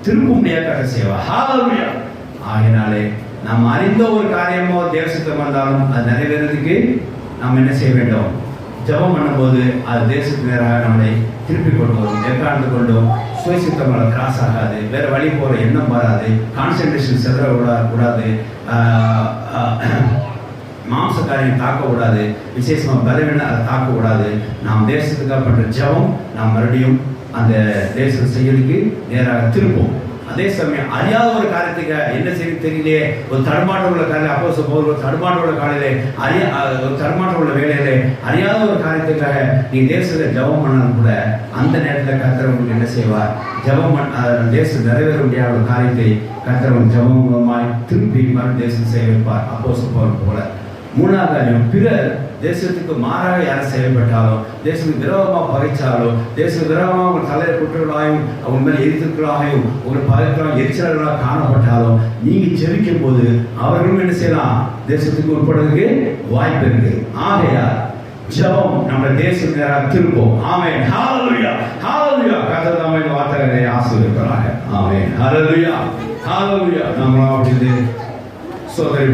திருப்பும்படியாக கர்த்தர் செய்வார். ஹalleluya. ஆகையினாலே நாம் அறிந்த ஒரு காரியமோ தேசத்துக்கு வந்தாலும் அது நிறைவேறதுக்கு நாம் என்ன செய்ய வேண்டும்? ஜெபம் பண்ணும்போது அது தேசத்துக்கு நேராக நம்மளை திருப்பி கொண்டு வரும். எக்காந்து கொண்டும் சுயசித்தங்களை கிராஸ் ஆகாது, வேற வழி போற எண்ணம் வராது, கான்சன்ட்ரேஷன் செதற கூடாது, மாம்ச காரியம் தாக்க கூடாது, விசேஷமாக பலவீனம் அதை தாக்க கூடாது. நாம் தேசத்துக்காக பண்ற ஜெபம் நாம் மறுபடியும் அந்த தேசம் செய்யறதுக்கு நேராக திருப்போம். அதே சமயம் அறியாத ஒரு காரியத்துக்கு என்ன செய்ய தெரியலையே, ஒரு தடுமாற்றம் உள்ள காலையில் அப்போஸ்தலர் ஒரு தடுமாற்றம் உள்ள காலையிலே ஒரு தடுமாற்றம் உள்ள வேலையிலே அறியாத ஒரு காரியத்துக்காக நீ தேசத்தில் ஜெபம் பண்ணாலும் கூட அந்த நேரத்தில் கர்த்தர் உங்களுக்கு என்ன செய்வார்? ஜெபம் தேசம் நிறைவேற முடியாத ஒரு காரியத்தை கர்த்தர் ஜெபம் மூலமாய் திருப்பி மறு தேசம் செய்ய வைப்பார். அப்போஸ்தலர் போல. மூணாவது காரியம், பிறர் தேசத்துக்கு மாறாக யாரும் செயல்பட்டாலும், தேசத்துக்கு விரோதமாக பகைச்சாலும், தேசத்துக்கு விரோதமாக உங்கள் தலையில் குற்றங்களாயும் அவங்க மேலே எரித்துக்களாகவும் உங்கள் பகைக்களாக எரிச்சல்களாக காணப்பட்டாலும் நீங்கள் ஜெபிக்கும் போது அவர்களும் என்ன செய்யலாம்? தேசத்துக்கு உட்படுறதுக்கு வாய்ப்பு இருக்கு. ஆகையால் ஜெபம் நம்ம தேசம் நேராக திருப்போம். ஆமென். ஹalleluya. ஹalleluya. கர்த்தர் தாமே இந்த வார்த்தைகளை ஆசீர்வதிப்பாராக. ஆமென். ஹalleluya. ஹalleluya. நாம அப்படி சோதரி